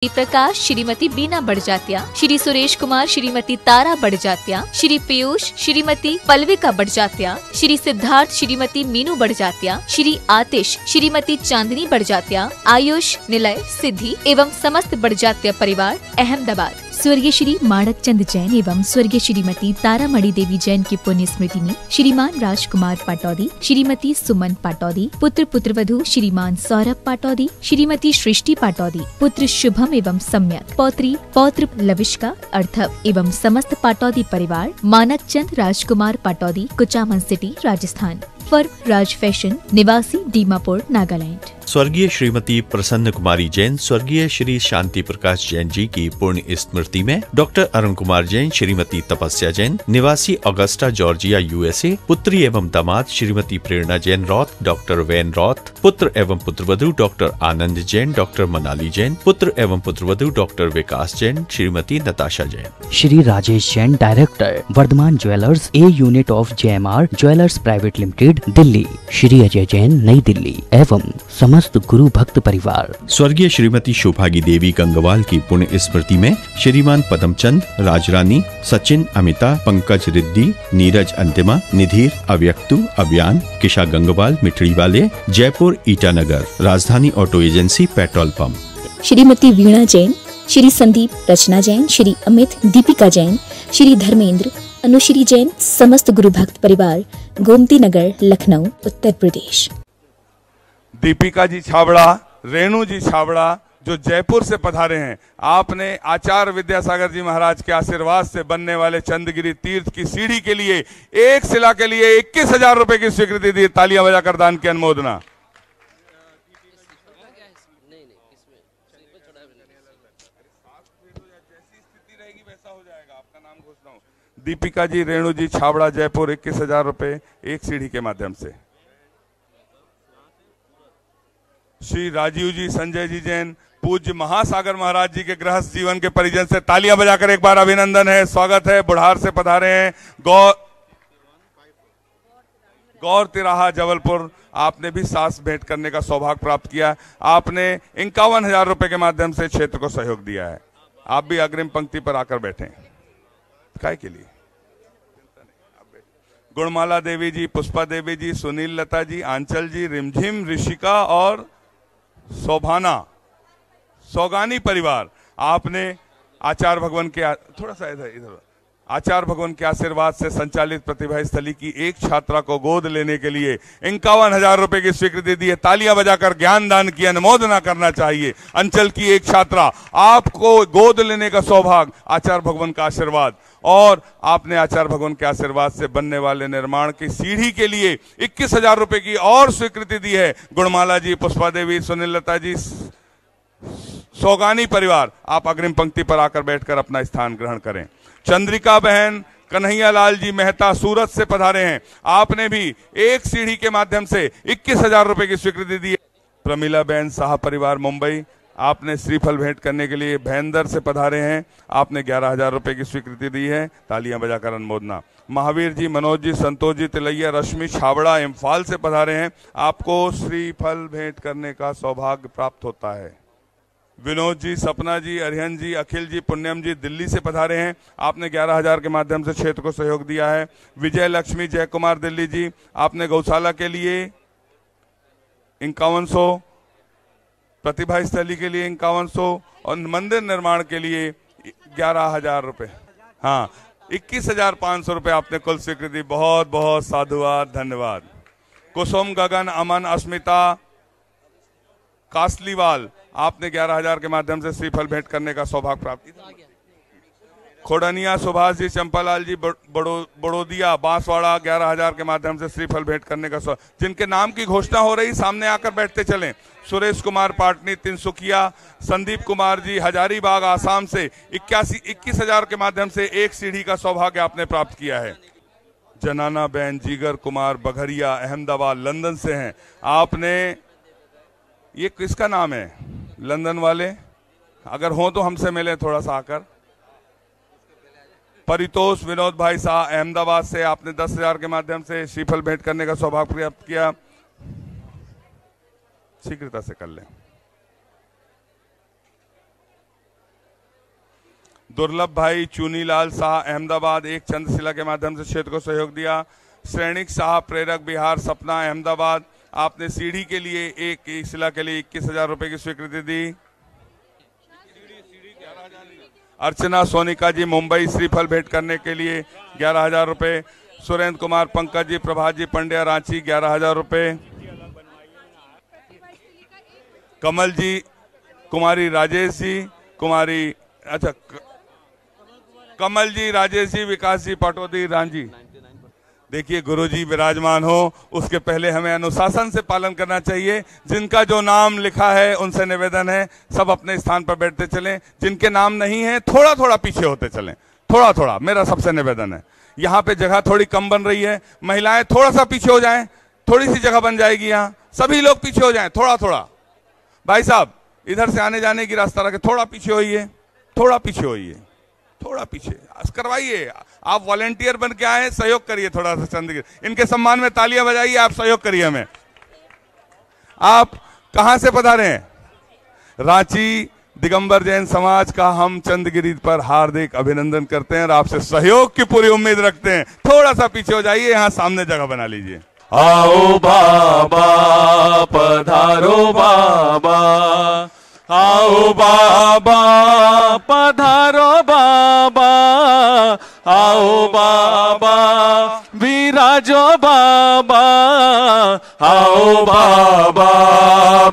प्रकाश श्रीमती बीना बड़जात्या, श्री सुरेश कुमार श्रीमती तारा बड़जात्या, श्री पीयूष श्रीमती पल्विका बड़जात्या, श्री सिद्धार्थ श्रीमती मीनू बड़जात्या, श्री आतिश श्रीमती चांदनी बड़जात्या, आयुष निलय सिद्धि एवं समस्त बड़जात्या परिवार अहमदाबाद। स्वर्गीय श्री माणक चंद जैन एवं स्वर्गीय श्रीमती तारामणि देवी जैन की पुण्य स्मृति में श्रीमान राजकुमार पाटौदी, श्रीमती सुमन पाटौदी, पुत्र पुत्रवधू श्रीमान सौरभ पाटौदी, श्रीमती सृष्टि पाटौदी, पुत्र शुभम एवं सम्यक, पौत्री पौत्र लविष्का अर्थव एवं समस्त पाटौदी परिवार, मानक चंद राजकुमार पाटौदी, कुचामन सिटी, राजस्थान। फर्म राज फैशन, निवासी दीमापुर, नागालैंड। स्वर्गीय श्रीमती प्रसन्न कुमारी जैन, स्वर्गीय श्री शांति प्रकाश जैन जी की पुण्य स्मृति में डॉक्टर अरुण कुमार जैन, श्रीमती तपस्या जैन, निवासी ऑगस्टा जॉर्जिया, यूएसए, पुत्री एवं दामाद Shrimati Prerna Jain Roth, doctor Van Roth, पुत्र एवं पुत्रवधू डॉक्टर आनंद जैन, डॉक्टर मनाली जैन, पुत्र एवं पुत्रवधू doctor Vikas Jain, Shrimati Natasha Jain. Shri Rajesh Jain, director, Vardhman jewellers, a unit of JMR jewellers private limited, Delhi. Shri Ajay Jain, Nai Delhi एवं समस्त गुरु भक्त परिवार। स्वर्गीय श्रीमती शोभागी देवी गंगवाल की पुण्य स्मृति में श्रीमान पदमचंद, राजरानी, सचिन, अमिता, पंकज रिद्दी, नीरज अंतिमा, निधीर, अव्यक्तु, अभियान, किशा गंगवाल, मिठड़ी वाले, Jaipur, Itanagar, Rajdhani auto agency, petrol pump. Shrimati Veena Jain, Shri Sandeep, Rachna Jain, Shri Amit, Deepika Jain, Shri Dharmendra, Anushri Jain, समस्त गुरु भक्त परिवार, गोमती नगर, लखनऊ, उत्तर प्रदेश। दीपिका जी छाबड़ा, रेणु जी छाबड़ा जो जयपुर से पधारे हैं, आपने आचार्य विद्यासागर जी महाराज के आशीर्वाद से बनने वाले चंद्रगिरी तीर्थ की सीढ़ी के लिए एक शिला के लिए 21,000 रुपए की स्वीकृति दी। तालियां बजाकर दान की अनुमोदना। दीपिका जी, रेणु जी छाबड़ा, जयपुर, 21,000 रुपए एक सीढ़ी के माध्यम से। श्री राजीव जी, संजय जी जैन, पूज्य महासागर महाराज जी के गृहस्थ जीवन के परिजन से तालियां बजाकर एक बार अभिनंदन है, स्वागत है। बुढ़ार से पधारे हैं। गौर तिराहा, जबलपुर, आपने भी सास भेंट करने का सौभाग्य प्राप्त किया। आपने 51,000 रुपए के माध्यम से क्षेत्र को सहयोग दिया है। आप भी अग्रिम पंक्ति पर आकर बैठे। काय के लिए? गुणमाला देवी जी, पुष्पा देवी जी, सुनील लता जी, आंचल जी, रिमझिम, ऋषिका और सौगानी परिवार, आपने आचार्य भगवान के थोड़ा सा इधर आचार्य भगवान के आशीर्वाद से संचालित प्रतिभा स्थली की एक छात्रा को गोद लेने के लिए 51,000 रुपए की स्वीकृति दी है। तालियां बजाकर ज्ञान दान की अनुमोदना करना चाहिए। अंचल की एक छात्रा, आपको गोद लेने का सौभाग्य, आचार्य भगवान का आशीर्वाद, और आपने आचार्य भगवान के आशीर्वाद से बनने वाले निर्माण की सीढ़ी के लिए 21,000 रुपए की और स्वीकृति दी है। गुणमाला जी, पुष्पा देवी, सुनील लता जी, सौगानी परिवार, आप अग्रिम पंक्ति पर आकर बैठकर अपना स्थान ग्रहण करें। चंद्रिका बहन, कन्हैया लाल जी मेहता, सूरत से पधारे हैं। आपने भी एक सीढ़ी के माध्यम से 21,000 रुपए की स्वीकृति दी है। प्रमिला बहन, साहा परिवार, मुंबई, आपने श्रीफल भेंट करने के लिए भैंदर से पधारे हैं। आपने 11,000 रुपए की स्वीकृति दी है। तालियां बजाकर अनुमोदना। महावीर जी, मनोज जी, संतोष जी, तिलैया, रश्मि छाबड़ा, इम्फाल से पधारे हैं। आपको श्रीफल भेंट करने का सौभाग्य प्राप्त होता है। विनोद जी, सपना जी, अरिहन जी, अखिल जी, पुण्यम जी, दिल्ली से पधारे हैं। आपने 11,000 के माध्यम से क्षेत्र को सहयोग दिया है। विजय लक्ष्मी, जय कुमार, दिल्ली जी, आपने गौशाला के लिए 5100, प्रतिभा स्थली के लिए 5100 और मंदिर निर्माण के लिए 11,000 रुपए, हाँ 21,500 रुपए आपने कुल स्वीकृति। बहुत बहुत साधुवाद, धन्यवाद। कुसुम, गगन, अमन, अस्मिता, कासलीवाल, आपने 11,000 के माध्यम से श्रीफल भेंट करने का सौभाग्य प्राप्त। खोडनिया, सुभाष जी, चंपालाल जी, बड़ोदिया, बांसवाड़ा, 11,000 के माध्यम से श्रीफल भेंट करने का जिनके नाम की घोषणा हो रही सामने आकर बैठते चलें। सुरेश कुमार पाटनी, तिनसुकिया, संदीप कुमार जी, हजारीबाग, आसाम से 21,000 के माध्यम से एक सीढ़ी का सौभाग्य आपने प्राप्त किया है। जनाना बहन, जीगर कुमार, बघरिया, अहमदाबाद, लंदन से हैं। आपने, ये किसका नाम है लंदन वाले? अगर हो तो हमसे मिले थोड़ा सा आकर। परितोष विनोद भाई शाह, अहमदाबाद से, आपने 10,000 के माध्यम से श्रीफल भेंट करने का सौभाग्य प्राप्त किया। शीघ्रता से कर लें। दुर्लभ भाई चुनीलाल शाह अहमदाबाद एक चंद्रशिला के माध्यम से क्षेत्र को सहयोग दिया। श्रेणिक शाह प्रेरक बिहार सपना अहमदाबाद, आपने सीढ़ी के लिए एक शिला के लिए 21,000 रुपए की स्वीकृति दी। अर्चना सोनिका जी मुंबई श्रीफल भेंट करने के लिए 11,000 रुपए। सुरेंद्र कुमार पंकज जी प्रभात जी पंड्या रांची 11,000 रुपए। कमल जी कुमारी राजेश जी कमल जी राजेश जी विकास जी पटोदी रांची। देखिए गुरुजी विराजमान हो उसके पहले हमें अनुशासन से पालन करना चाहिए। जिनका जो नाम लिखा है उनसे निवेदन है सब अपने स्थान पर बैठते चलें, जिनके नाम नहीं है थोड़ा थोड़ा पीछे होते चलें, थोड़ा थोड़ा मेरा सबसे निवेदन है। यहाँ पे जगह थोड़ी कम बन रही है, महिलाएं थोड़ा सा पीछे हो जाएं, थोड़ी सी जगह बन जाएगी। यहाँ सभी लोग पीछे हो जाएं थोड़ा थोड़ा। भाई साहब इधर से आने जाने की रास्ता रखे, थोड़ा पीछे होइए, थोड़ा पीछे होइए, थोड़ा पीछे करवाइए। आप वॉलेंटियर बन के आए, सहयोग करिए थोड़ा सा। चंद्रगिरी इनके सम्मान में तालियां बजाइए, आप सहयोग करिए हमें। आप कहां से पधारे हैं? रांची दिगंबर जैन समाज का हम चंद्रगिरी पर हार्दिक अभिनंदन करते हैं और आपसे सहयोग की पूरी उम्मीद रखते हैं। थोड़ा सा पीछे हो जाइए, यहां सामने जगह बना लीजिए। आओ बाबा पधारो बाबा, आओ बाबा पधारो बाबा, आओ बाबा विराजो बाबा, आओ बाबा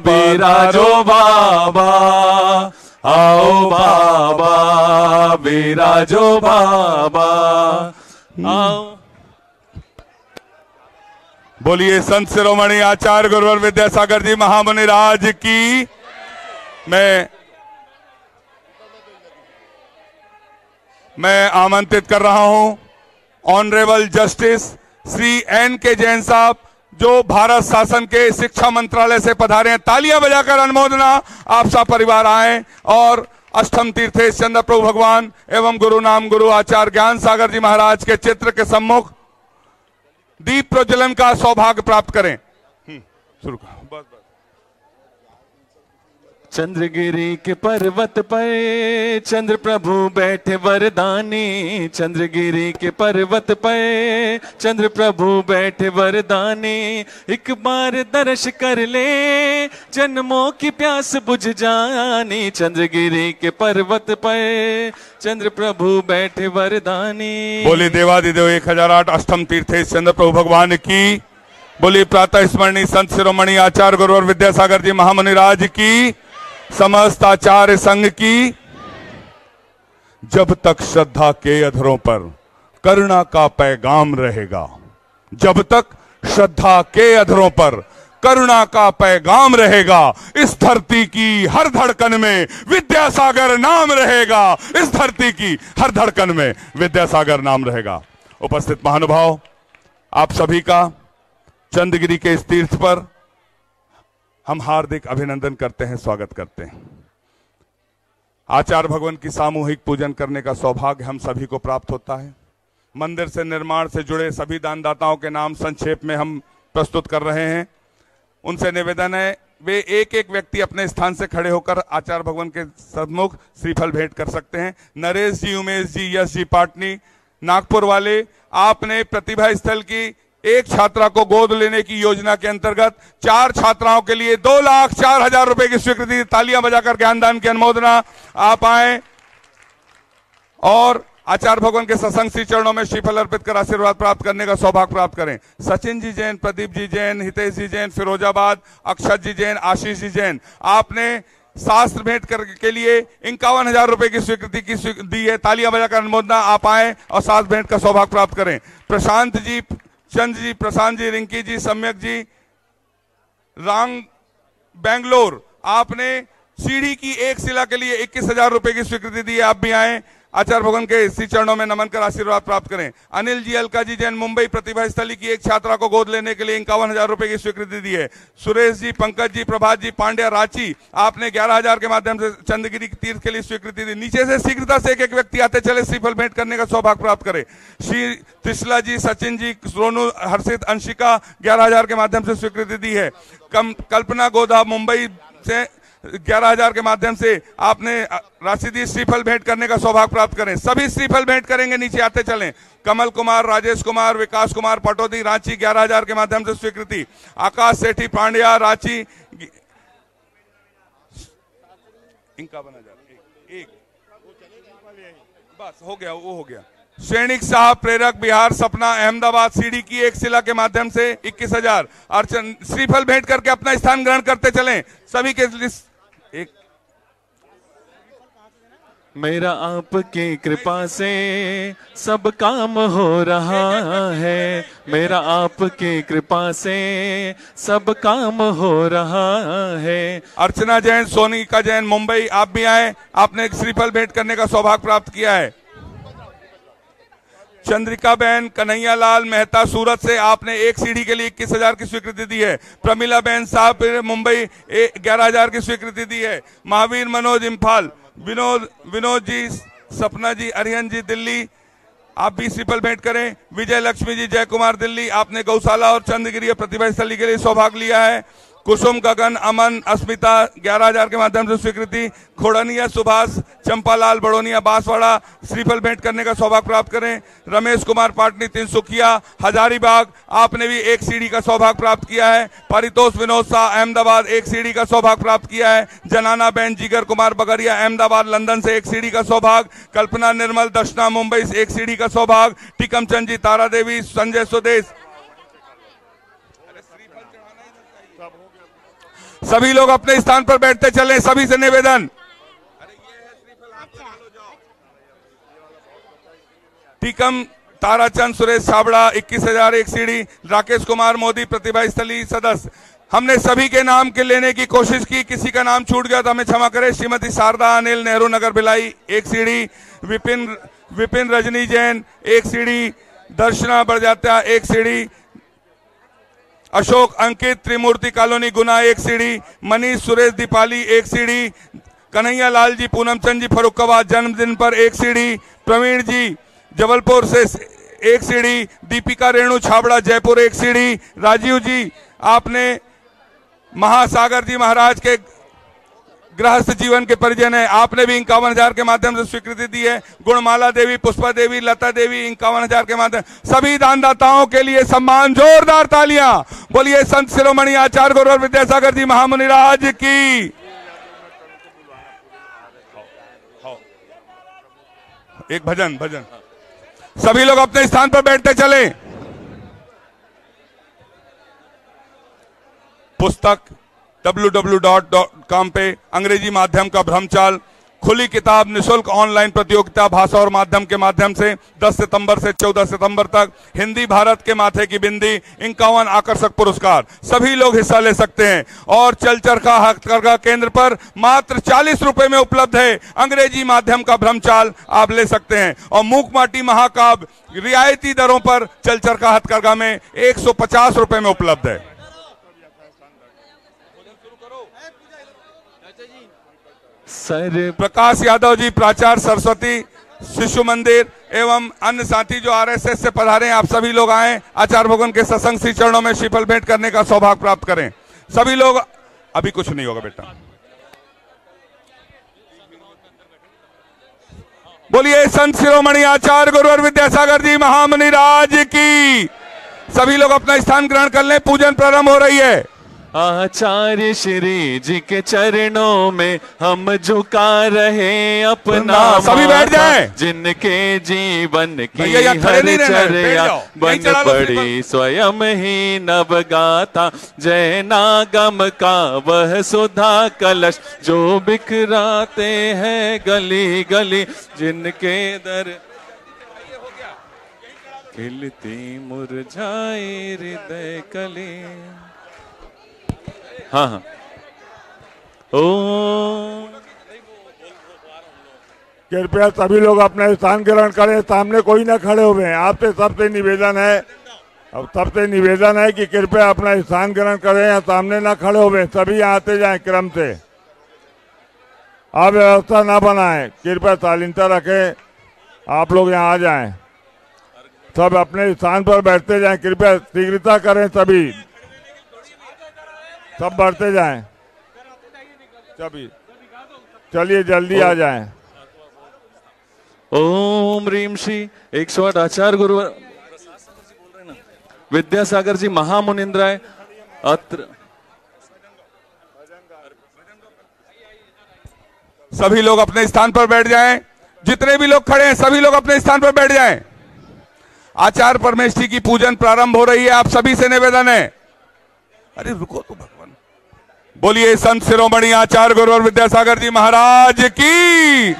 विराजो बाबा, आओ बाबा विराजो बाबा, आओ। बोलिए संत शिरोमणि आचार्य गुरुवर विद्यासागर जी महामुनि राज की। मैं आमंत्रित कर रहा हूं honourable justice Shri N.K. Jain साहब जो भारत शासन के शिक्षा मंत्रालय से पधारे हैं। तालियां बजाकर अनुमोदना। आप सब परिवार आए और अष्टम तीर्थेश चंद्र प्रभु भगवान एवं गुरु नाम गुरु आचार्य ज्ञान सागर जी महाराज के चित्र के सम्मुख दीप प्रज्वलन का सौभाग्य प्राप्त करें। शुरू करो। बस चंद्रगिरी के पर्वत पर चंद्र प्रभु बैठे वरदानी, चंद्रगिरी के पर्वत पर चंद्र प्रभु बैठे वरदानी, एक बार दर्श कर ले जन्मों की प्यास बुझ जानी, चंद्रगिरी के पर्वत पर चंद्र प्रभु बैठे वरदानी। बोली देवादिदेव 1008 अष्टम तीर्थेश चंद्र प्रभु भगवान की। बोली प्रातः स्मरणीय संत शिरोमणि आचार्य गुरुवर विद्यासागर जी महामुनि राज की, समस्त आचार्य संघ की। जब तक श्रद्धा के अधरों पर करुणा का पैगाम रहेगा, जब तक श्रद्धा के अधरों पर करुणा का पैगाम रहेगा, इस धरती की हर धड़कन में विद्यासागर नाम रहेगा, इस धरती की हर धड़कन में विद्यासागर नाम रहेगा। उपस्थित महानुभाव, आप सभी का चंद्रगिरी के इस तीर्थ पर हम हार्दिक अभिनंदन करते हैं, स्वागत करते हैं। आचार्य भगवान की सामूहिक पूजन करने का सौभाग्य हम सभी को प्राप्त होता है। मंदिर से निर्माण से जुड़े सभी दानदाताओं के नाम संक्षेप में हम प्रस्तुत कर रहे हैं। उनसे निवेदन है वे एक एक व्यक्ति अपने स्थान से खड़े होकर आचार्य भगवान के सम्मुख श्रीफल भेंट कर सकते हैं। नरेश जी, उमेश जी, यश जी पाटनी नागपुर वाले, आपने प्रतिभा स्थल की एक छात्रा को गोद लेने की योजना के अंतर्गत 4 छात्राओं के लिए 2,04,000 रुपए की स्वीकृति। तालियां बजाकर ज्ञानदान की अनुमोदना। आप आए और आचार्य भगवान के सत्संग श्री चरणों में श्रीफल अर्पित कर आशीर्वाद प्राप्त करने का सौभाग्य प्राप्त करें। सचिन जी जैन, प्रदीप जी जैन, हितेश जी जैन फिरोजाबाद, अक्षत जी जैन, आशीष जी जैन, आपने शास्त्र भेंट के लिए 51,000 रुपए की स्वीकृति दी है। तालियां बजाकर अनुमोदना। आप आए और शास्त्र भेंट का सौभाग्य प्राप्त करें। प्रशांत जी, चंद जी, प्रशांत जी, रिंकी जी, सम्यक जी, रांग बेंगलोर, आपने सीढ़ी की एक शिला के लिए 21,000 रुपए की स्वीकृति दी है। आप भी आए, आचार्य भगवान के श्री चरणों में नमन कर आशीर्वाद प्राप्त करें। अनिल जी, अलका जी जैन, मुंबई प्रतिभा स्थली की एक छात्रा को गोद लेने के लिए 51,000 रुपए की स्वीकृति दी है। सुरेश जी, पंकज जी, प्रभात जी पांड्या रांची, आपने 11,000 के माध्यम से चंद्रगिरी तीर्थ के लिए स्वीकृति दी। नीचे से शीघ्रता से एक एक व्यक्ति आते चले श्रीफल भेंट करने का सौभाग्य प्राप्त करे। श्री त्रिशला जी, सचिन जी, सोनू, हर्षित, अंशिका 11,000 के माध्यम से स्वीकृति दी है। कल्पना गोदा मुंबई से 11,000 के माध्यम से आपने राशि दी, श्रीफल भेंट करने का सौभाग्य प्राप्त करें। सभी श्रीफल भेंट करेंगे, नीचे आते चलें। कमल कुमार, राजेश कुमार, विकास कुमार पटौदी, रांची 11,000 के माध्यम से स्वीकृति। आकाश सेठी पांड्या, रांची 51,000, एक बस हो गया, वो हो गया। सैनिक साहब प्रेरक, बिहार सपना, अहमदाबाद सीढ़ी की एक शिला के माध्यम से 21,000। अर्चन श्रीफल भेंट करके अपना स्थान ग्रहण करते चलें। सभी के एक मेरा आपकी कृपा से सब काम हो रहा है, मेरा आपकी कृपा से सब काम हो रहा है। अर्चना जैन, सोनिका जैन मुंबई, आप भी आए, आपने एक श्रीफल भेंट करने का सौभाग्य प्राप्त किया है। चंद्रिका बहन, कन्हैया लाल मेहता सूरत से, आपने एक सीढ़ी के लिए 21,000 की स्वीकृति दी है। प्रमिला बहन साहब मुंबई 11,000 की स्वीकृति दी है। महावीर मनोज इम्फाल, विनोद जी, सपना जी, अरिहन जी दिल्ली, आप भी श्रीफल भेंट करें। विजय लक्ष्मी जी, जय कुमार दिल्ली, आपने गौशाला और चंद्रगिरी प्रतिभा स्थली के लिए सौभाग्य लिया है। कुसुम, गगन, अमन, अस्मिता 11,000 के माध्यम से स्वीकृति। खोड़निया सुभाष, चंपालाल बड़ोनिया बांसवाड़ा, श्रीफल भेंट करने का सौभाग्य प्राप्त करें। रमेश कुमार पाटनी, तिनसुकिया, हजारीबाग, आपने भी एक सीढ़ी का सौभाग्य प्राप्त किया है। परितोष विनोद शाह, अहमदाबाद, एक सीढ़ी का सौभाग्य प्राप्त किया है। जनाना बहन, जिगर कुमार बगरिया, अहमदाबाद, लंदन से एक सीढ़ी का सौभाग्य। कल्पना निर्मल, दर्शना मुंबई से एक सीढ़ी का सौभाग्य। टिकम चंद जी, तारा देवी, संजय स्वदेश। सभी लोग अपने स्थान पर बैठते चलें, सभी से निवेदन। टीकम ताराचंद सुरेश छाबड़ा 21,000 एक सीढ़ी। राकेश कुमार मोदी प्रतिभा स्थली सदस्य। हमने सभी के नाम के लेने की कोशिश की, किसी का नाम छूट गया तो हमें क्षमा करें। श्रीमती शारदा अनिल, नेहरू नगर भिलाई, एक सीढ़ी। विपिन रजनी जैन, एक सीढ़ी। दर्शना बड़जात्या, एक सीढ़ी। अशोक अंकित, त्रिमूर्ति कॉलोनी गुना, एक सीढ़ी। मनीष सुरेश दीपाली, एक सीढ़ी। कन्हैया लाल जी, पूनम चंद जी फरुखाबाद, जन्मदिन पर एक सीढ़ी। प्रवीण जी जबलपुर से एक सीढ़ी। दीपिका रेणु छाबड़ा, जयपुर, एक सीढ़ी। राजीव जी, आपने महासागर जी महाराज के गृहस्थ जीवन के परिजन है, आपने भी 51,000 के माध्यम से स्वीकृति दी है। गुणमाला देवी, पुष्पा देवी, लता देवी 51,000 के माध्यम। सभी दानदाताओं के लिए सम्मान, जोरदार तालियां। बोलिए संत शिरोमणि आचार्य गुरुवर विद्यासागर जी महामुनि राज की। एक भजन सभी लोग अपने स्थान पर बैठते चले। पुस्तक www.com पे अंग्रेजी माध्यम का भ्रमचाल, खुली किताब, निशुल्क ऑनलाइन प्रतियोगिता भाषा और माध्यम के माध्यम से 10 सितंबर से 14 सितंबर तक। हिंदी भारत के माथे की बिंदी, 51 आकर्षक पुरस्कार, सभी लोग हिस्सा ले सकते हैं। और चलचरखा हथकरघा केंद्र पर मात्र 40 रुपए में उपलब्ध है अंग्रेजी माध्यम का भ्रमचाल, आप ले सकते हैं। और मूक माटी महाकाव्य रियायती दरों पर चलचरखा हथकरघा में 150 रुपए में उपलब्ध है। सर प्रकाश यादव जी, प्राचार्य सरस्वती शिशु मंदिर एवं अन्य साथी जो आरएसएस से पधारे हैं, आप सभी लोग आए, आचार्य भगवान के सत्संग श्री चरणों में श्रीफल भेंट करने का सौभाग्य प्राप्त करें। सभी लोग, अभी कुछ नहीं होगा बेटा। बोलिए संत शिरोमणि आचार्य गुरुवर विद्यासागर जी महामुनि राज की। सभी लोग अपना स्थान ग्रहण कर लें, पूजन प्रारंभ हो रही है। आचार्य श्री जी के चरणों में हम झुका रहे अपना सभी बैठ जाएं। जिनके जीवन की हरचर्या बन पड़ी स्वयं ही नवगाथा। जय नागम का वह सुधा कलश जो बिखराते हैं गली गली। जिनके दर खिलती मुरझाई हृदय कली। हाँ ओ कृपया सभी लोग अपना स्थान ग्रहण करें, सामने कोई ना खड़े हुए हैं। आपसे सबसे निवेदन है, अब सबसे निवेदन है कि कृपया अपना स्थान ग्रहण करें या सामने ना खड़े हुए, सभी यहाँ आते जाएं क्रम से। आप व्यवस्था ना बनाएं, कृपया शालीनता रखें, आप लोग यहाँ आ जाएं, सब अपने स्थान पर बैठते जाएं, कृपया शीघ्रता करें, सभी सब बढ़ते जाएं। चलिए जल्दी आ जाएं। ओम ह्रीम श्री 108 आचार्य गुरुवर विद्यासागर जी महामुनिंद्राय अत्र। सभी लोग अपने स्थान पर बैठ जाएं। जितने भी लोग खड़े हैं सभी लोग अपने स्थान पर बैठ जाएं। आचार्य परमेष्ठी की पूजन प्रारंभ हो रही है। आप सभी से निवेदन है। अरे रुको तो भगवान। बोलिए संत शिरोमणि आचार्य गुरुवर विद्यासागर जी महाराज की।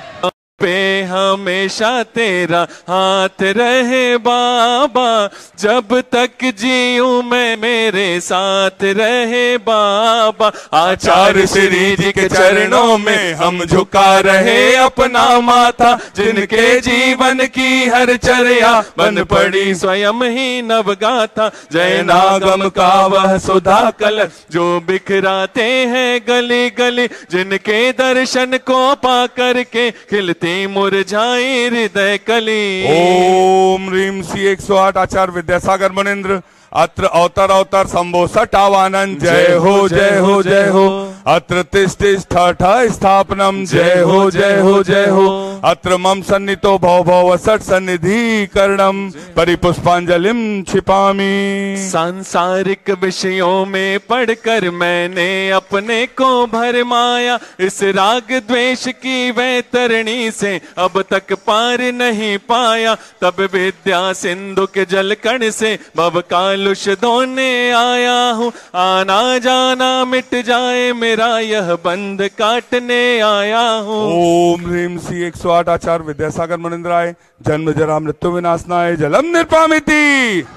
पे हमेशा तेरा हाथ रहे बाबा, जब तक जीऊं मैं मेरे साथ रहे बाबा। आचार्य श्री जी के चरणों में हम झुका रहे अपना माथा, जिनके जीवन की हर चर्या बन पड़ी स्वयं ही नवगाथा। जय नागम का वह सुधा कल जो बिखराते हैं गली गली, जिनके दर्शन को पा करके खिलते मुरझाए हृदय कली। ओम ह्रीम श्री 108 आचार्य विद्यासागर मुनिंद्र अत्र अवतर अवतर शंभो सटावानंद। जय हो जय हो जय हो। अत्र तिष्ठ स्थापनम। जय हो जय हो जय हो। अत्र मम सन्नितो भव भव सट सन्निधि करणम परिपुष्पांजलिम छिपामी। सांसारिक विषयों में पढ़कर मैंने अपने को भरमाया, इस राग द्वेष की वैतरणी से अब तक पार नहीं पाया। तब विद्या सिंधु के जलकण से भव कालुष धोने आया हूँ, आना जाना मिट जाए मेरा यह बंध काटने आया हूँ। ओम ह्रीम श्री 108 आचार्य विद्यासागर मुनिंद्राय जन्म जरा मृत्यु विनाशनाय जलम निर्पामिति।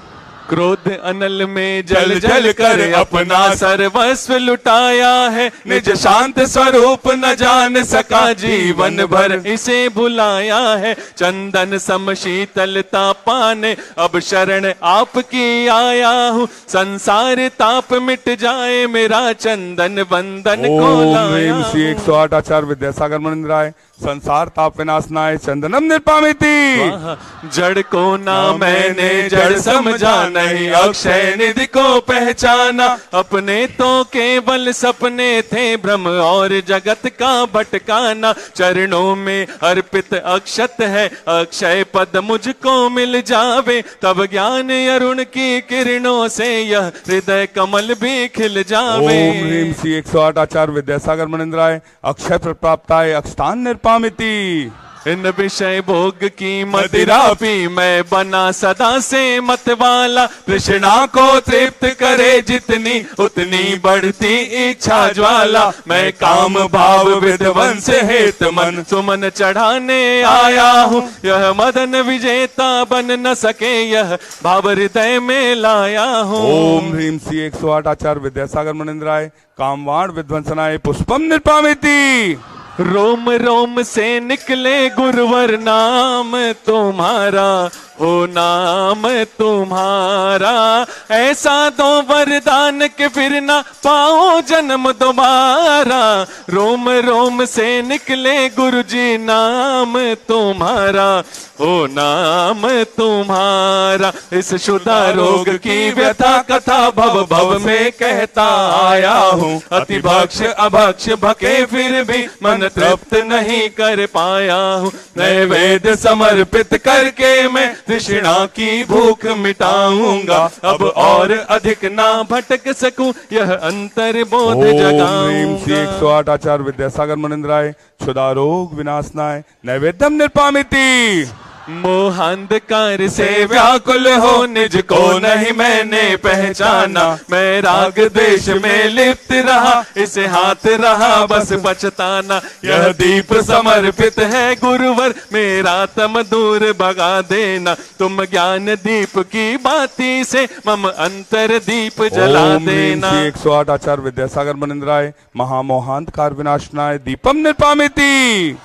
क्रोध अनल में जल जल कर अपना सर्वस्व लुटाया है, निज शांत स्वरूप न जान सका जीवन भर इसे भुलाया है। चंदन सम शीतलता पाने अब शरण आपकी आया हूँ, संसार ताप मिट जाए मेरा चंदन बंधन को लाया। ओम श्री 108 आचार्य विद्यासागर मुनिंद्राय संसार ताप विनाशनाय चंदनम निर्पामिति। जड़ को ना मैंने जड़ समझा, नहीं अक्षय निधि को पहचाना। अपने तो केवल सपने थे भ्रम और जगत का भटकाना। चरणों में अर्पित अक्षत है, अक्षय पद मुझको मिल जावे, तब ज्ञान अरुण की किरणों से यह हृदय कमल भी खिल जावे। ओम ह्रीम श्री 108 आचार्य विद्यासागर मुनिंद्राय अक्षय प्राप्ताय अक्षतान निर्पामिति। इन विषय भोग की मदिरा पी मैं बना सदा से मतवाला। तृष्णा को तृप्त करे जितनी उतनी बढ़ती इच्छा ज्वाला। मैं काम भाव विध्वंस हेत मन सुमन चढ़ाने आया हूँ, यह मदन विजेता बन न सके यह भाव हृदय में लाया हूँ। ओम ह्रीम श्री 108 आचार्य विद्यासागर मुनिंद्राय कामवाण विध्वंसनाय पुष्पम निर्पामिति। रोम रोम से निकले गुरुवर नाम तुम्हारा, हो नाम तुम्हारा। ऐसा दो वरदान के फिर ना पाओ जन्म दोबारा। रोम रोम से निकले गुरुजी नाम तुम्हारा, हो नाम तुम्हारा। इस शुदा रोग की व्यथा कथा भव भव में कहता आया हूँ। अति भक्ष अभक्ष भके फिर भी मन तृप्त नहीं कर पाया हूँ। नैवेद्य समर्पित करके मैं तृष्णा की भूख मिटाऊंगा, अब और अधिक ना भटक सकूं यह अंतर बोध जगाऊंगा। श्री 108 आचार्य विद्यासागर मुनिंद्राय क्षुधा रोग विनाशनाय नैवेद्यम निर्पामिति। मोहांधकार से व्याकुल हो निज को नहीं मैंने पहचाना। मैं राग देश में लिप्त रहा, इसे हाथ रहा बस बचताना। यह दीप समर्पित है गुरुवर मेरा तम दूर भगा देना। तुम ज्ञान दीप की बाती से मम अंतर दीप जला देना। 108 आचार्य विद्यासागर मुनिंद्राय महामोहांधकार विनाशनाय दीपम निर्पामिति।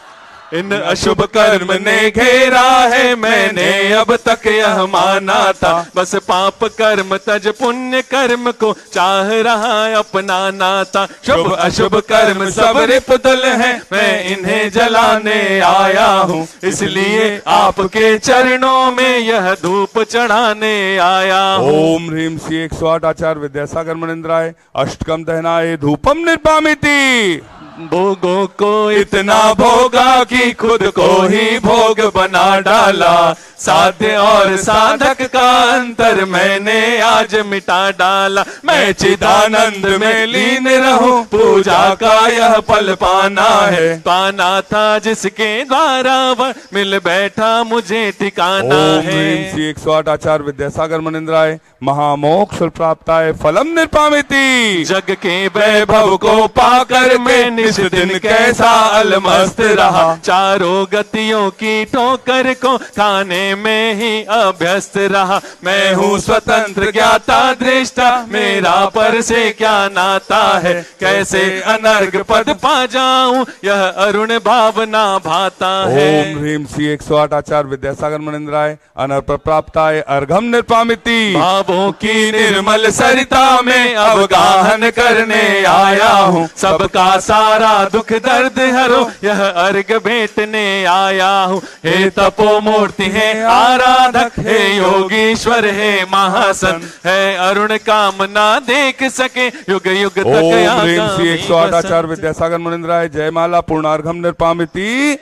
इन अशुभ कर्म ने घेरा है मैंने अब तक यह माना था। बस पाप कर्म तज पुण्य कर्म को चाह रहा अपनाना था। शुभ अशुभ कर्म सब रिपुदल है, मैं इन्हें जलाने आया हूँ। इसलिए आपके चरणों में यह धूप चढ़ाने आया हूँ। ओम ह्रीम श्री 108 आचार्य विद्यासागर मुनिंद्राय अष्टकम दहनाय धूपम निर्पामिति। भोगों को इतना भोगा कि खुद को ही भोग बना डाला। साध्य और साधक का अंतर मैंने आज मिटा डाला। मैं चिदानंद में लीन रहूं, पूजा का यह पल पाना है। पाना था जिसके द्वारा वह मिल बैठा, मुझे ठिकाना है। 108 आचार्य विद्यासागर मुनिंद्राय महामोक्ष प्राप्ताय फलम निर्पामिति। जग के वैभव को पाकर मैं निज दिन कैसा अलमस्त रहा। चारों गतियों की ठोकर को खाने में ही अभ्यस्त रहा। मैं हूँ स्वतंत्र ज्ञाता दृष्टा, मेरा पर से क्या नाता है। कैसे अनर्घ पद पा जाऊं, यह अरुण भावना भाता है। ओम ह्रीम श्री 108 आचार्य विद्यासागर मुनिंद्राय अनर्प प्राप्ताय अर्घम निर्पामिति। भावों की निर्मल सरिता में अवगाहन करने आया हूँ। सबका सारा दुख दर्द हरो, यह अर्घ भेंटने आया हूँ। हे तपो मूर्ति है आराधक, हे योगीश्वर है महासन, है अरुण कामना देख सके युग युग तक। ओम ह्रीम श्री 108 आचार्य विद्यासागर मुनिंद्राय जयमाला पूर्णार्घम निर्पामिति।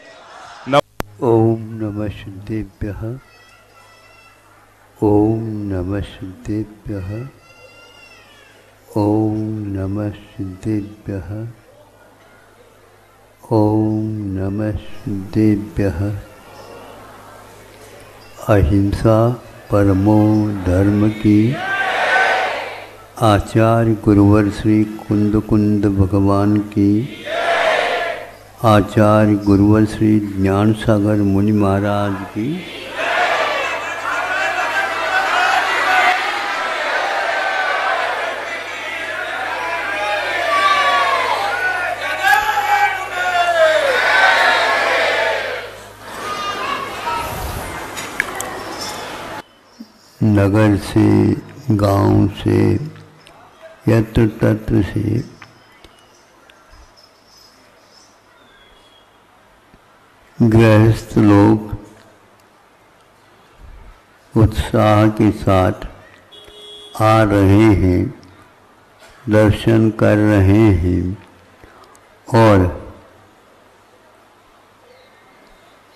ओम नमः सिद्धेभ्यः, ओम नमः सिद्धेभ्यः, ओम नमः सिद्धेभ्यः, ओम नमः सिद्धेभ्यः। अहिंसा परमो धर्म की आचार्य गुरुवर श्री कुंद कुंद भगवान की, आचार्य गुरुवर श्री ज्ञान सागर मुनि महाराज की, नगर से, गांव से, यत्र तत्र से गृहस्थ लोग उत्साह के साथ आ रहे हैं, दर्शन कर रहे हैं और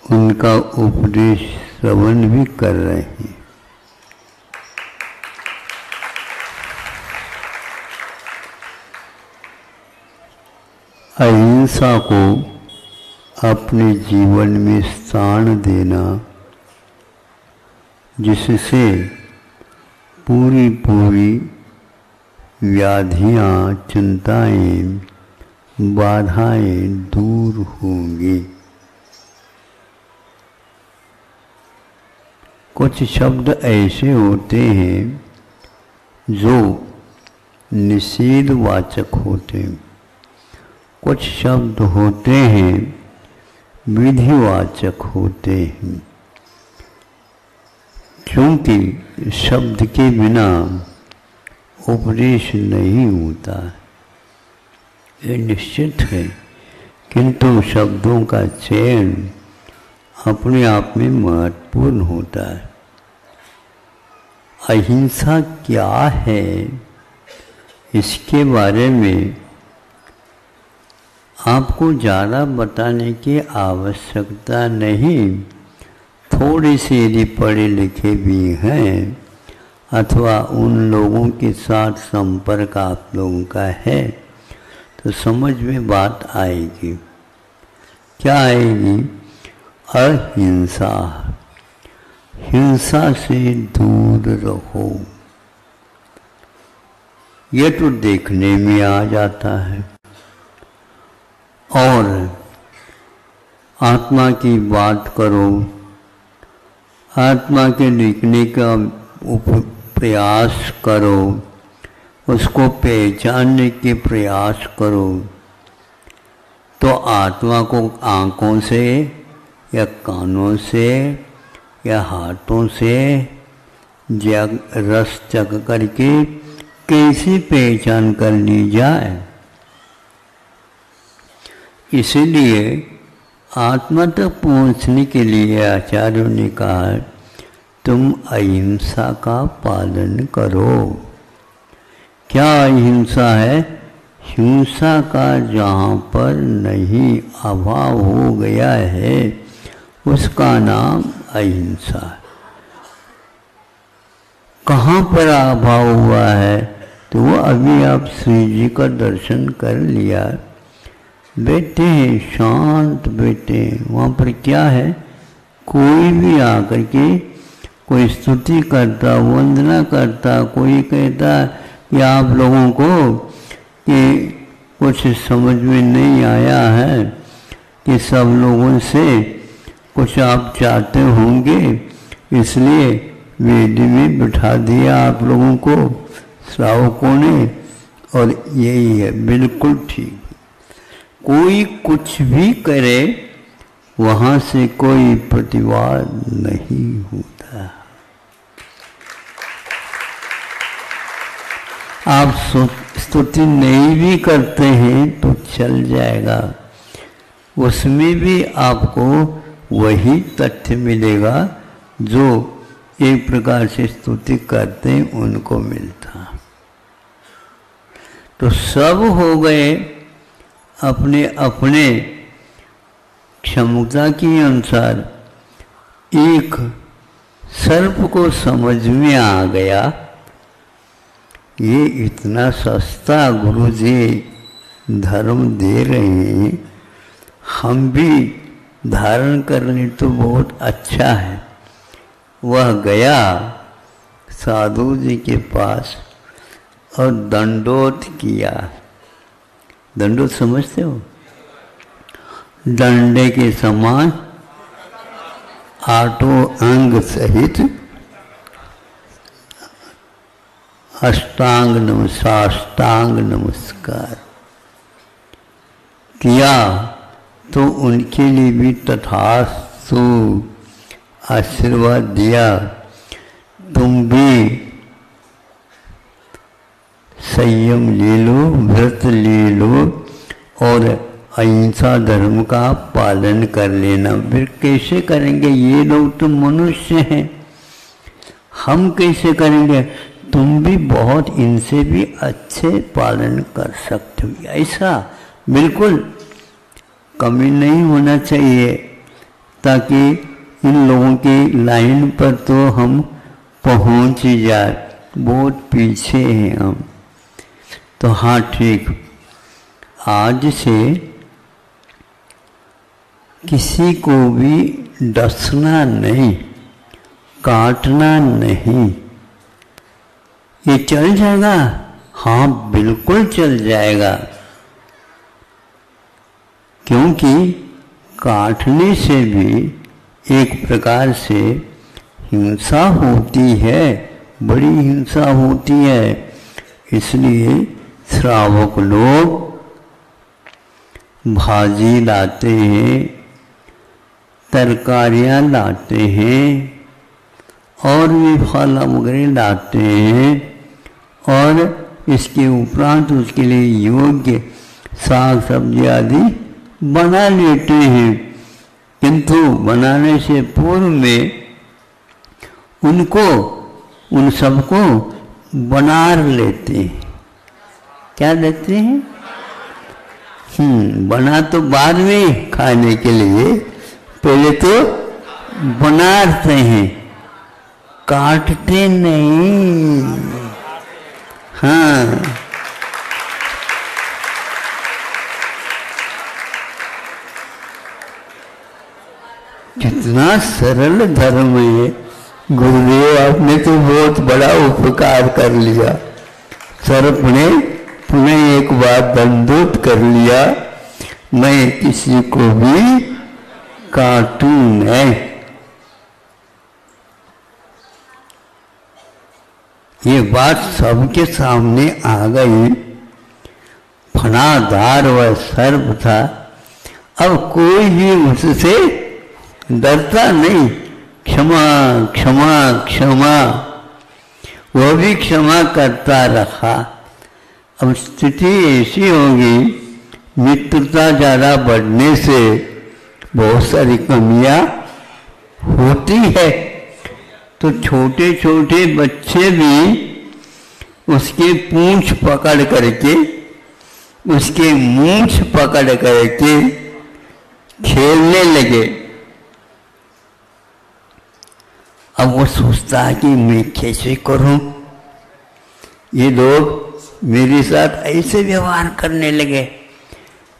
उनका उपदेश श्रवण भी कर रहे हैं। अहिंसा को अपने जीवन में स्थान देना, जिससे पूरी व्याधियां, चिंताएं, बाधाएं दूर होंगी। कुछ शब्द ऐसे होते हैं जो निषेधवाचक होते हैं, कुछ शब्द होते हैं विधिवाचक होते हैं। क्योंकि शब्द के बिना उपदेश नहीं होता, ये निश्चित है, किंतु शब्दों का चयन अपने आप में महत्वपूर्ण होता है। अहिंसा क्या है, इसके बारे में आपको ज़्यादा बताने की आवश्यकता नहीं। थोड़े से यदि पढ़े लिखे भी हैं अथवा उन लोगों के साथ संपर्क आप लोगों का है तो समझ में बात आएगी। क्या आएगी? अहिंसा, हिंसा से दूर रहो। ये तो देखने में आ जाता है और आत्मा की बात करो, आत्मा के लिखने का प्रयास करो, उसको पहचानने के प्रयास करो, तो आत्मा को आँखों से या कानों से या हाथों से रस चख करके कैसे पहचान कर ली जाए। इसीलिए आत्मा तक पहुँचने के लिए आचार्यों ने कहा तुम अहिंसा का पालन करो। क्या अहिंसा है? हिंसा का जहाँ पर नहीं अभाव हो गया है उसका नाम अहिंसा है। कहाँ पर अभाव हुआ है तो वो अभी आप श्री जी का दर्शन कर लिया, बैठे हैं शांत बैठे हैं। वहाँ पर क्या है, कोई भी आकर के कोई स्तुति करता, वंदना करता, कोई कहता कि आप लोगों को कि कुछ समझ में नहीं आया है कि सब लोगों से कुछ आप चाहते होंगे इसलिए वेदी में बिठा दिया आप लोगों को श्रावकों ने, और यही है बिल्कुल ठीक। कोई कुछ भी करे वहाँ से कोई प्रतिवाद नहीं होता। आप स्तुति नहीं भी करते हैं तो चल जाएगा, उसमें भी आपको वही तथ्य मिलेगा जो एक प्रकार से स्तुति करते हैं उनको मिलता। तो सब हो गए अपने अपने क्षमता के अनुसार। एक सर्प को समझ में आ गया, ये इतना सस्ता गुरुजी धर्म दे रहे हैं, हम भी धारण कर लें तो बहुत अच्छा है। वह गया साधु जी के पास और दंडोत किया। दंडोत समझते हो, डंडे के समान आठों अंग सहित अष्टांग साष्टांग नमस्कार किया। तो उनके लिए भी तथास्तु आशीर्वाद दिया, तुम भी संयम ले लो, व्रत ले लो और अहिंसा धर्म का पालन कर लेना। फिर कैसे करेंगे, ये लोग तो मनुष्य हैं, हम कैसे करेंगे, तुम भी बहुत इनसे भी अच्छे पालन कर सकते हो। ऐसा बिल्कुल कमी नहीं होना चाहिए, ताकि इन लोगों की लाइन पर तो हम पहुंच ही जाए, बहुत पीछे हैं हम। तो हाँ ठीक, आज से किसी को भी डसना नहीं, काटना नहीं। ये चल जाएगा, हाँ बिल्कुल चल जाएगा, क्योंकि काटने से भी एक प्रकार से हिंसा होती है, बड़ी हिंसा होती है। इसलिए श्रावक लोग भाजी लाते हैं, तरकारियाँ लाते हैं और भी फल वगैरह लाते हैं, और इसके उपरांत उसके लिए योग्य साग सब्जी आदि बना लेते हैं। किंतु बनाने से पूर्व में उनको उन सबको बनार लेते हैं। क्या लेते हैं? बना तो बाद में खाने के लिए, पहले तो बनाते हैं, काटते नहीं। हाँ, कितना सरल धर्म है। गुरुदेव आपने तो बहुत बड़ा उपकार कर लिया। सर्प ने पुनः एक बार दंडोत कर लिया, मैं किसी को भी काटूं नहीं। ये बात सबके सामने आ गई। फनादार वह सर्प था, अब कोई भी उससे डरता नहीं। क्षमा क्षमा क्षमा, वो भी क्षमा करता रहा। अब स्थिति ऐसी होगी, मित्रता ज़्यादा बढ़ने से बहुत सारी कमियां होती है, तो छोटे छोटे बच्चे भी उसके पूंछ पकड़ करके उसके मूंछ पकड़ करके खेलने लगे। अब वो सोचता है कि मैं कैसे करूं, ये लोग मेरे साथ ऐसे व्यवहार करने लगे।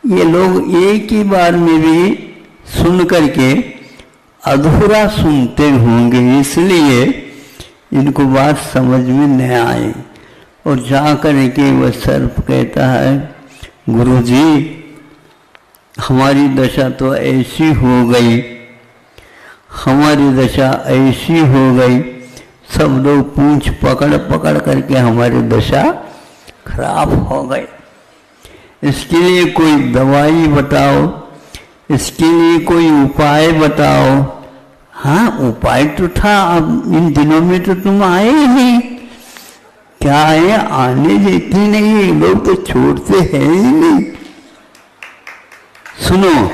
ये लोग एक ही बार में भी सुन करके अधूरा सुनते होंगे, इसलिए इनको बात समझ में नहीं आई। और जा करके वह सर्प कहता है, गुरुजी हमारी दशा तो ऐसी हो गई, हमारी दशा ऐसी हो गई, सब लोग पूंछ पकड़ पकड़ करके हमारी दशा खराब हो गई। इसके लिए कोई दवाई बताओ, इसके लिए कोई उपाय बताओ। हाँ, उपाय तो था, अब इन दिनों में तो तुम आए ही नहीं। क्या है, आने देते नहीं, लोग तो छोड़ते हैं ही नहीं। सुनो,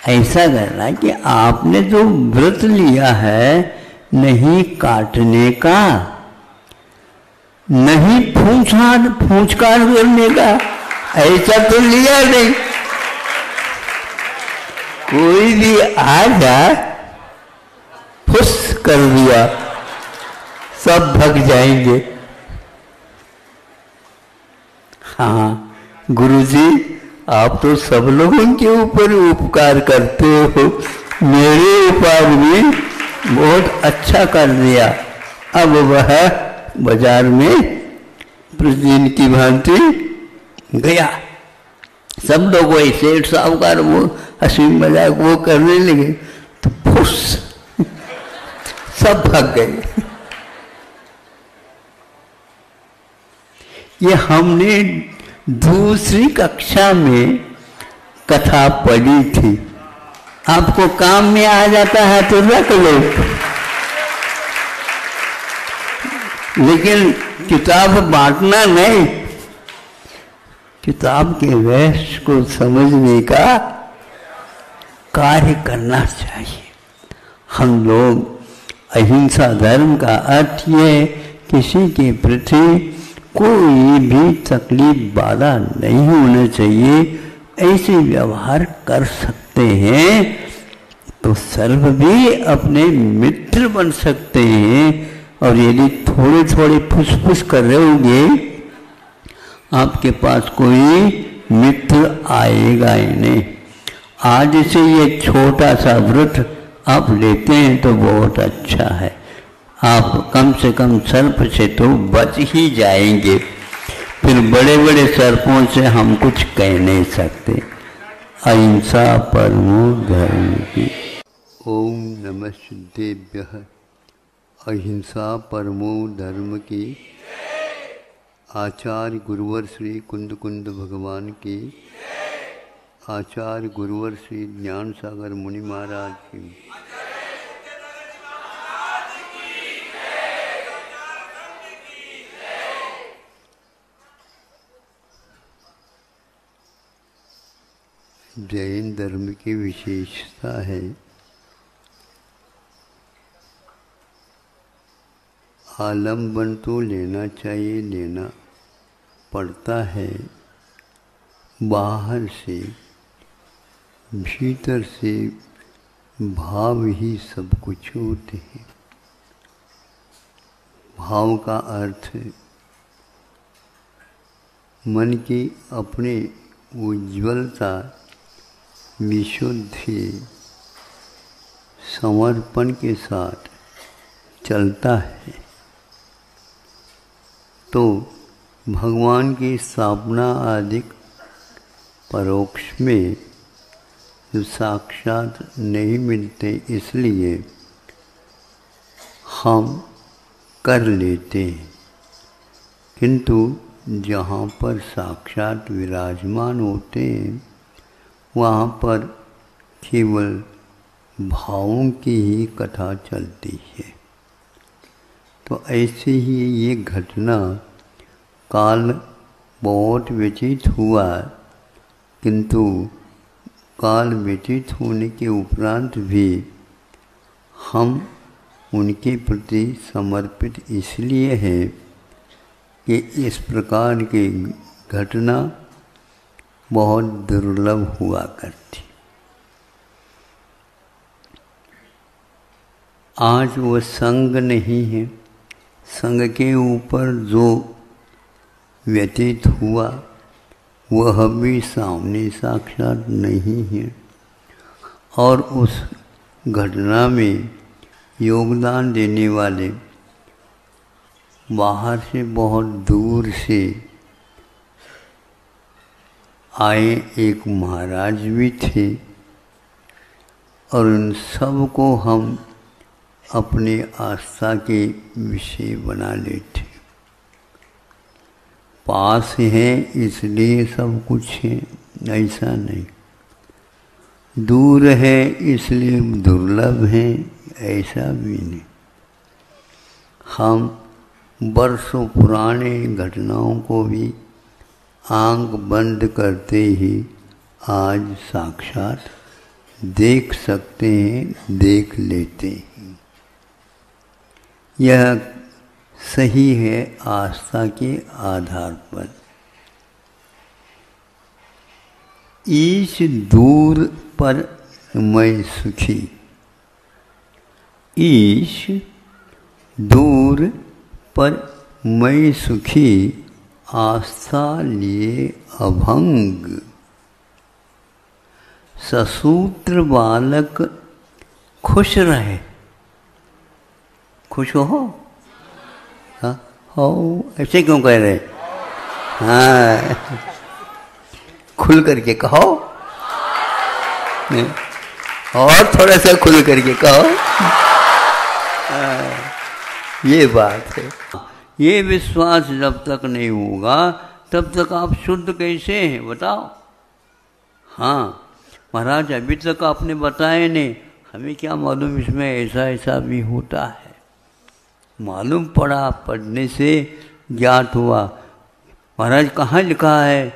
ऐसा करना कि आपने जो व्रत लिया है नहीं काटने का, नहीं फूंचकार करने का, ऐसा तो लिया नहीं। कोई भी आ जाए फुस कर दिया, सब भग जाएंगे। हाँ गुरुजी, आप तो सब लोगों के ऊपर उपकार करते हो, मेरे ऊपर भी बहुत अच्छा कर दिया। अब वह बाजार में प्रतिदिन की भांति गया। सब लोग वही सेठ साहूकार वो हंसी मजाक वो करने लगे, तो फुस सब भाग गए। ये हमने दूसरी कक्षा में कथा पढ़ी थी, आपको काम में आ जाता है तो रख लो, लेकिन किताब बांटना नहीं, किताब के रहस्य को समझने का कार्य करना चाहिए। हम लोग अहिंसा धर्म का अर्थ ये, किसी के प्रति कोई भी तकलीफ बाधा नहीं होना चाहिए, ऐसे व्यवहार कर सकते हैं तो सर्व भी अपने मित्र बन सकते हैं। और यदि थोड़े थोड़े फुसफुस कर रहे होंगे, आपके पास कोई मित्र आएगा ही नहीं। आज से ये छोटा सा व्रत आप लेते हैं तो बहुत अच्छा है, आप कम से कम सर्प से तो बच ही जाएंगे। फिर बड़े बड़े सर्पों से हम कुछ कह नहीं सकते। अहिंसा परमो धर्म की। ओम नमः सिद्धेभ्यः। अहिंसा परमो धर्म की। आचार्य गुरुवर श्री कुंद कुंद भगवान की। आचार्य गुरुवर श्री ज्ञान सागर मुनि महाराज की। जैन धर्म की विशेषता है आलम्बन तो लेना चाहिए, लेना पड़ता है, बाहर से भीतर से भाव ही सब कुछ होते हैं। भाव का अर्थ मन की अपने उज्ज्वलता, विशुद्धि, समर्पण के साथ चलता है तो भगवान की स्थापना आदि परोक्ष में साक्षात नहीं मिलते, इसलिए हम कर लेते हैं। किंतु जहाँ पर साक्षात विराजमान होते हैं वहाँ पर केवल भावों की ही कथा चलती है। तो ऐसे ही ये घटना काल बहुत व्यतीत हुआ, किंतु काल व्यतीत होने के उपरांत भी हम उनके प्रति समर्पित इसलिए हैं कि इस प्रकार के घटना बहुत दुर्लभ हुआ करती। आज वो संग नहीं है, संग के ऊपर जो व्यतीत हुआ वह भी सामने साक्षात नहीं है, और उस घटना में योगदान देने वाले बाहर से बहुत दूर से आए एक महाराज भी थे, और उन सब को हम अपने आस्था के विषय बना लेते। पास है इसलिए सब कुछ है, ऐसा नहीं। दूर है इसलिए दुर्लभ है, ऐसा भी नहीं। हम वर्षों पुराने घटनाओं को भी आंख बंद करते ही आज साक्षात देख सकते हैं, देख लेते हैं। यह सही है आस्था के आधार पर। ईश दूर पर मैं सुखी, ईश दूर पर मैं सुखी, आस्था लिए अभंग। ससूत्र बालक खुश रहे, खुश हो? हाँ हो, ऐसे क्यों कह रहे? हाँ, खुल करके कहो, और थोड़ा सा खुल करके कहो। ये बात है। ये विश्वास जब तक नहीं होगा तब तक आप शुद्ध कैसे हैं बताओ? हाँ महाराज, अभी तक आपने बताया नहीं, हमें क्या मालूम इसमें ऐसा ऐसा भी होता है। मालूम पड़ा, पढ़ने से ज्ञात हुआ। महाराज कहाँ लिखा है?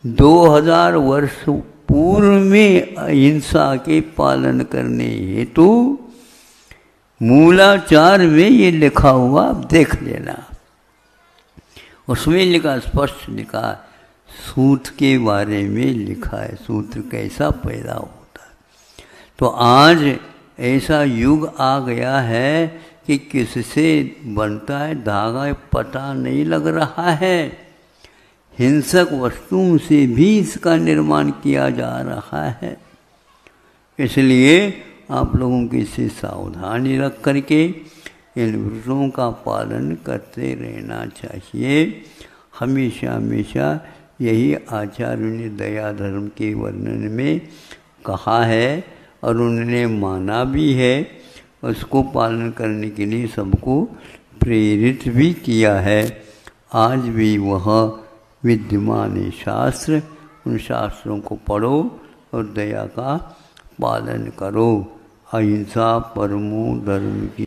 2000 वर्ष पूर्व में अहिंसा के पालन करने हेतु मूलाचार में ये लिखा हुआ, आप देख लेना। उसमें लिखा, स्पष्ट लिखा, सूत्र के बारे में लिखा है, सूत्र कैसा पैदा होता है। तो आज ऐसा युग आ गया है कि किससे बनता है धागा पता नहीं लग रहा है। हिंसक वस्तुओं से भी इसका निर्माण किया जा रहा है। इसलिए आप लोगों की इससे सावधानी रख करके इन व्रतों का पालन करते रहना चाहिए। हमेशा हमेशा यही आचार्य ने दया धर्म के वर्णन में कहा है और उन्होंने माना भी है। उसको पालन करने के लिए सबको प्रेरित भी किया है। आज भी वह विद्यमान है शास्त्र, उन शास्त्रों को पढ़ो और दया का पालन करो। अहिंसा परमो धर्म की।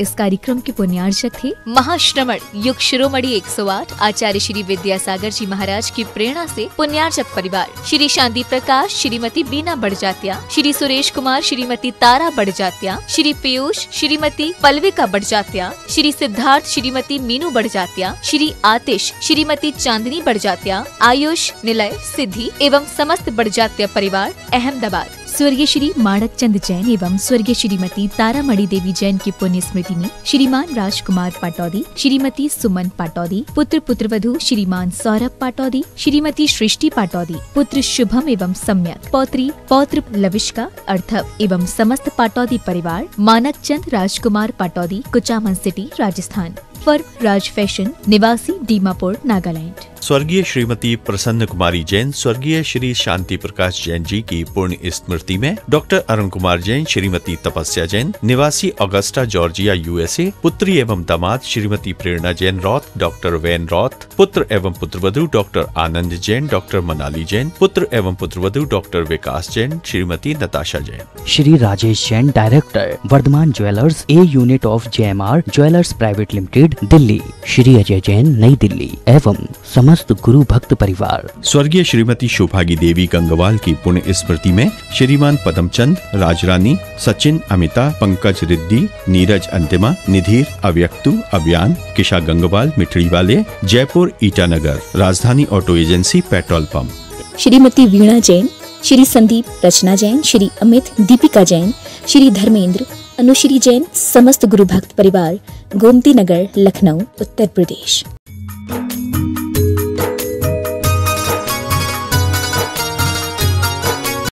इस कार्यक्रम के पुण्यार्चक थे महाश्रमण युग शिरोमणि 108 आचार्य श्री विद्यासागर जी महाराज की प्रेरणा से पुण्यार्चक परिवार श्री शांति प्रकाश, श्रीमती बीना बड़जात्या, श्री सुरेश कुमार, श्रीमती तारा बड़जात्या, श्री पीयूष, श्रीमती पल्विका बड़जात्या, श्री सिद्धार्थ, श्रीमती मीनू बड़जात्या, श्री आतिश, श्रीमती चांदनी बड़जात्या, आयुष, निलय, सिद्धि एवं समस्त बड़जात्या परिवार अहमदाबाद। स्वर्गीय श्री माणक चंद जैन एवं स्वर्गीय श्रीमती तारामणि देवी जैन की पुण्य स्मृति में श्रीमान राजकुमार पाटौदी, श्रीमती सुमन पाटौदी, पुत्र पुत्रवधू श्रीमान सौरभ पाटौदी, श्रीमती सृष्टि पाटौदी, पुत्र शुभम एवं सम्यक, पौत्री पौत्र लविष्का अर्थव एवं समस्त पाटौदी परिवार, मानक चंद राजकुमार पाटौदी, कुचामन सिटी, राजस्थान। फर्म राज फैशन, निवासी दीमापुर, नागालैंड। स्वर्गीय श्रीमती प्रसन्न कुमारी जैन, स्वर्गीय श्री शांति प्रकाश जैन जी की पुण्य स्मृति में डॉक्टर अरुण कुमार जैन, श्रीमती तपस्या जैन, निवासी ऑगस्टा जॉर्जिया यूएसए, पुत्री एवं दामाद Shrimati Prerna Jain Roth, doctor Van Roth, पुत्र एवं पुत्रवधू डॉक्टर आनंद जैन, डॉक्टर मनाली जैन, पुत्र एवं पुत्रवधू doctor Vikas Jain, Shrimati Natasha Jain. Shri Rajesh Jain, director, Vardhman jewellers, a unit of JMR jewellers private limited, Delhi, Shri Ajay Jain Nai Delhi एवं समस्त गुरु भक्त परिवार। स्वर्गीय श्रीमती शोभागी देवी गंगवाल की पुण्य स्मृति में श्रीमान पदमचंद, राजरानी, सचिन, अमिता, पंकज रिद्दी, नीरज अंतिमा, निधीर, अव्यक्तु, अभियान, किशा गंगवाल, मिठड़ी वाले, Jaipur Itanagar, Rajdhani auto agency, petrol pump. Shrimati Veena Jain, Shri Sandeep Rachna Jain, Shri Amit Deepika Jain, Shri Dharmendra, Anushri Jain, समस्त गुरु भक्त परिवार, गोमती नगर, लखनऊ, उत्तर प्रदेश।